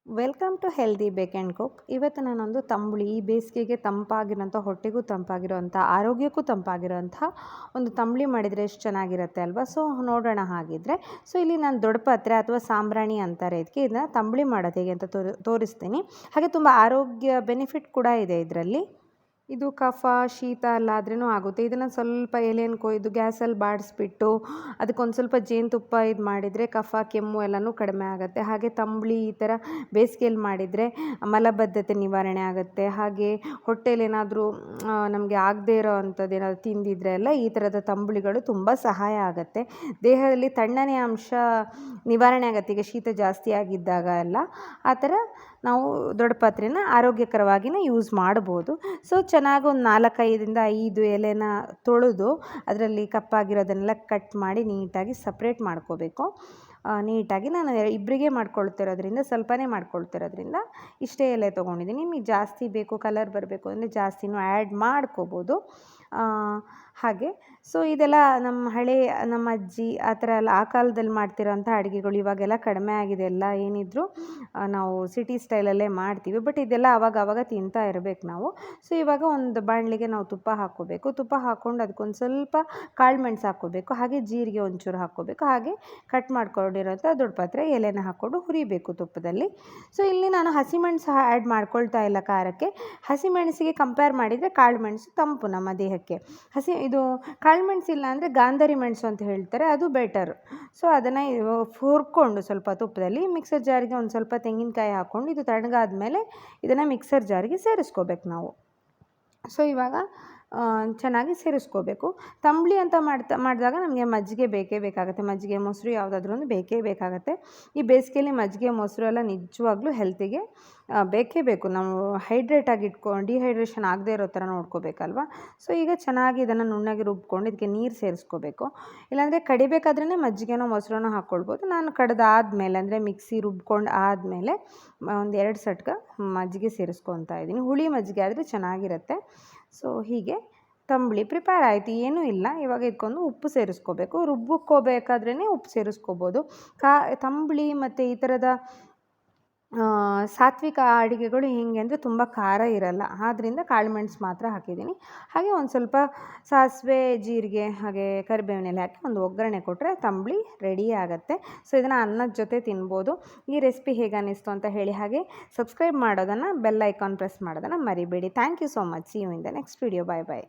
Welcome to healthy ಬೇಕ್ and cook. ಇವತ್ತು ನಾನೊಂದು ತಂಬುಳಿ, ಈ ಬೇಸಿಗೆಗೆ ತಂಪಾಗಿರೋಂಥ, ಹೊಟ್ಟೆಗೂ ತಂಪಾಗಿರೋಂಥ, ಆರೋಗ್ಯಕ್ಕೂ ತಂಪಾಗಿರೋಂಥ ಒಂದು ತಂಬುಳಿ ಮಾಡಿದರೆ ಎಷ್ಟು ಚೆನ್ನಾಗಿರುತ್ತೆ ಅಲ್ವಾ. ಸೊ ನೋಡೋಣ ಹಾಗಿದ್ರೆ. ಸೊ ಇಲ್ಲಿ ನಾನು ದೊಡ್ಡ ಪಾತ್ರೆ ಅಥವಾ ಸಾಂಬ್ರಾಣಿ ಅಂತಾರೆ ಇದಕ್ಕೆ, ಇದನ್ನ ತಂಬುಳಿ ಮಾಡೋದು ಹೇಗೆ ಅಂತ ತೋರಿಸ್ತೀನಿ. ಹಾಗೆ ತುಂಬ ಆರೋಗ್ಯ ಬೆನಿಫಿಟ್ ಕೂಡ ಇದೆ ಇದರಲ್ಲಿ. ಇದು ಕಫ ಶೀತ ಎಲ್ಲ ಆದ್ರೂ ಆಗುತ್ತೆ. ಇದನ್ನು ಸ್ವಲ್ಪ ಎಲೆಯನ್ನು ಕೊಯ್ದು ಗ್ಯಾಸಲ್ಲಿ ಬಾಡಿಸ್ಬಿಟ್ಟು ಅದಕ್ಕೊಂದು ಸ್ವಲ್ಪ ಜೇನುತುಪ್ಪ ಇದು ಮಾಡಿದರೆ ಕಫ ಕೆಮ್ಮು ಎಲ್ಲನೂ ಕಡಿಮೆ ಆಗುತ್ತೆ. ಹಾಗೆ ತಂಬುಳಿ ಈ ಥರ ಬೇಸಿಗೆಯಲ್ಲಿ ಮಾಡಿದರೆ ಮಲಬದ್ಧತೆ ನಿವಾರಣೆ ಆಗುತ್ತೆ. ಹಾಗೆ ಹೊಟ್ಟೆಲಿ ಏನಾದರೂ ನಮಗೆ ಆಗದೇ ಇರೋ ಅಂಥದ್ದು ಏನಾದರೂ ತಿಂದಿದ್ರೆ ಎಲ್ಲ ಈ ಥರದ ತಂಬುಳಿಗಳು ತುಂಬ ಸಹಾಯ ಆಗುತ್ತೆ. ದೇಹದಲ್ಲಿ ತಣ್ಣನೆ ಅಂಶ ನಿವಾರಣೆ ಆಗುತ್ತೆ. ಈಗ ಶೀತ ಜಾಸ್ತಿ ಆಗಿದ್ದಾಗ ಎಲ್ಲ ಆ ಥರ ನಾವು ದೊಡ್ಡ ಪಾತ್ರೆನ ಆರೋಗ್ಯಕರವಾಗಿಯೇ ಯೂಸ್ ಮಾಡ್ಬೋದು. ಸೊ ಚೆನ್ನಾಗಿ ಒಂದು 4-5 ಎಲೆನ ತೊಳೆದು ಅದರಲ್ಲಿ ಕಪ್ಪಾಗಿರೋದನ್ನೆಲ್ಲ ಕಟ್ ಮಾಡಿ ನೀಟಾಗಿ ಸಪ್ರೇಟ್ ಮಾಡ್ಕೋಬೇಕು. ನೀಟಾಗಿ ನಾನು ಇಬ್ಬರಿಗೆ ಮಾಡ್ಕೊಳ್ತಿರೋದ್ರಿಂದ ಸ್ವಲ್ಪನೇ ಮಾಡ್ಕೊಳ್ತಿರೋದ್ರಿಂದ ಇಷ್ಟೇ ಎಲೆ ತೊಗೊಂಡಿದ್ದೀನಿ. ನಿಮಗೆ ಜಾಸ್ತಿ ಬೇಕು, ಕಲರ್ ಬರಬೇಕು ಅಂದರೆ ಜಾಸ್ತಿನೂ ಆ್ಯಡ್ ಮಾಡ್ಕೋಬೋದು. ಹಾಗೆ ಸೊ ಇದೆಲ್ಲ ನಮ್ಮ ಅಜ್ಜಿ ಆ ಥರ ಎಲ್ಲ ಆ ಕಾಲದಲ್ಲಿ ಮಾಡ್ತಿರೋಂಥ ಅಡುಗೆಗಳು ಇವಾಗೆಲ್ಲ ಕಡಿಮೆ ಆಗಿದೆ. ಎಲ್ಲ ಏನಿದ್ರು ನಾವು ಸಿಟಿ ಸ್ಟೈಲಲ್ಲೇ ಮಾಡ್ತೀವಿ. ಬಟ್ ಇದೆಲ್ಲ ಆವಾಗ ತಿಂತಾ ಇರಬೇಕು ನಾವು. ಸೊ ಇವಾಗ ಒಂದು ಬಾಣಲಿಗೆ ನಾವು ತುಪ್ಪ ಹಾಕ್ಕೋಬೇಕು. ತುಪ್ಪ ಹಾಕ್ಕೊಂಡು ಅದಕ್ಕೊಂದು ಸ್ವಲ್ಪ ಕಾಳು ಮೆಣಸು ಹಾಕ್ಕೋಬೇಕು. ಹಾಗೆ ಜೀರಿಗೆ ಒಂಚೂರು ಹಾಕ್ಕೋಬೇಕು. ಹಾಗೆ ಕಟ್ ಮಾಡ್ಕೊಂಡಿರೋಂಥ ದೊಡ್ಡ ಪಾತ್ರೆ ಎಲೆನ ಹಾಕ್ಕೊಂಡು ಹುರಿಬೇಕು ತುಪ್ಪದಲ್ಲಿ. ಸೊ ಇಲ್ಲಿ ನಾನು ಹಸಿಮೆಣಸು ಆ್ಯಡ್ ಮಾಡ್ಕೊಳ್ತಾ ಇಲ್ಲ ಖಾರಕ್ಕೆ. ಹಸಿಮೆಣಸಿಗೆ ಕಂಪೇರ್ ಮಾಡಿದರೆ ಕಾಳು ಮೆಣಸು ತಂಪು ನಮ್ಮ ದೇಹಕ್ಕೆ. ಇದು ಕಾಳು ಮೆಣಸು ಇಲ್ಲ ಅಂದರೆ ಗಾಂಧಾರಿ ಮೆಣಸು ಅಂತ ಹೇಳ್ತಾರೆ, ಅದು ಬೆಟರ್. ಸೊ ಅದನ್ನು ಹುರ್ಕೊಂಡು ಸ್ವಲ್ಪ ತುಪ್ಪದಲ್ಲಿ ಮಿಕ್ಸರ್ ಜಾರಿಗೆ ಒಂದು ಸ್ವಲ್ಪ ತೆಂಗಿನಕಾಯಿ ಹಾಕ್ಕೊಂಡು ಇದು ತಣ್ಣಗಾದ್ಮೇಲೆ ಇದನ್ನು ಮಿಕ್ಸರ್ ಜಾರಿಗೆ ಸೇರಿಸ್ಕೋಬೇಕು ನಾವು. ಸೊ ಇವಾಗ ಚೆನ್ನಾಗಿ ಸೇರಿಸ್ಕೋಬೇಕು. ತಂಬುಳಿ ಅಂತ ಮಾಡಿದಾಗ ನಮಗೆ ಮಜ್ಜಿಗೆ ಬೇಕೇ ಬೇಕಾಗುತ್ತೆ. ಮಜ್ಜಿಗೆ ಮೊಸರು ಯಾವುದಾದ್ರೂ ಒಂದು ಬೇಕೇ ಬೇಕಾಗುತ್ತೆ. ಈ ಬೇಸಿಗೆಯಲ್ಲಿ ಮಜ್ಜಿಗೆ ಮೊಸರು ಎಲ್ಲ ನಿಜವಾಗ್ಲೂ ಹೆಲ್ತಿಗೆ ಬೇಕೇ ಬೇಕು. ನಾವು ಹೈಡ್ರೇಟಾಗಿ ಡಿಹೈಡ್ರೇಷನ್ ಆಗದೆ ಇರೋ ಥರ ನೋಡ್ಕೋಬೇಕಲ್ವ. ಸೊ ಈಗ ಚೆನ್ನಾಗಿ ಇದನ್ನು ನುಣ್ಣಗೆ ರುಬ್ಕೊಂಡು ಇದಕ್ಕೆ ನೀರು ಸೇರಿಸ್ಕೋಬೇಕು. ಇಲ್ಲಾಂದರೆ ಕಡಿಬೇಕಾದ್ರೇ ಮಜ್ಜಿಗೆನೋ ಮೊಸರನ್ನೋ ಹಾಕ್ಕೊಳ್ಬೋದು. ನಾನು ಕಡ್ದಾದ್ಮೇಲೆ ಅಂದರೆ ಮಿಕ್ಸಿ ರುಬ್ಕೊಂಡು ಆದಮೇಲೆ ಒಂದು 2 ಸಟ್ಕ ಮಜ್ಜಿಗೆ ಸೇರಿಸ್ಕೊತಾ ಇದ್ದೀನಿ. ಹುಳಿ ಮಜ್ಜಿಗೆ ಆದರೆ ಚೆನ್ನಾಗಿರುತ್ತೆ. ಸೊ ಹೀಗೆ ತಂಬುಳಿ ಪ್ರಿಪೇರ್ ಆಯಿತು, ಏನೂ ಇಲ್ಲ. ಇವಾಗ ಇದಕ್ಕೊಂದು ಉಪ್ಪು ಸೇರಿಸ್ಕೋಬೇಕು. ರುಬ್ಬಿಕೋಬೇಕಾದ್ರೇ ಉಪ್ಪು ಸೇರಿಸ್ಕೋಬೋದು. ತಂಬುಳಿ ಮತ್ತು ಈ ಥರದ ಸಾತ್ವಿಕ ಅಡುಗೆಗಳು ಹೇಗೆ ಅಂದರೆ ತುಂಬ ಖಾರ ಇರಲ್ಲ. ಆದ್ದರಿಂದ ಕಾಳು ಮೆಣಸು ಮಾತ್ರ ಹಾಕಿದ್ದೀನಿ. ಹಾಗೆ ಒಂದು ಸ್ವಲ್ಪ ಸಾಸಿವೆ ಜೀರಿಗೆ ಹಾಗೆ ಕರಿಬೇವಿನೆಲೆ ಹಾಕಿ ಒಂದು ಒಗ್ಗರಣೆ ಕೊಟ್ಟರೆ ತಂಬುಳಿ ರೆಡಿ ಆಗುತ್ತೆ. ಸೊ ಇದನ್ನು ಅನ್ನದ ಜೊತೆ ತಿನ್ಬೋದು. ಈ ರೆಸಿಪಿ ಹೇಗೆ ಅನ್ನಿಸ್ತು ಅಂತ ಹೇಳಿ. ಹಾಗೆ ಸಬ್ಸ್ಕ್ರೈಬ್ ಮಾಡೋದನ್ನು, ಬೆಲ್ ಐಕಾನ್ ಪ್ರೆಸ್ ಮಾಡೋದನ್ನು ಮರಿಬೇಡಿ. Thank you so much. See you in the next video. Bye bye.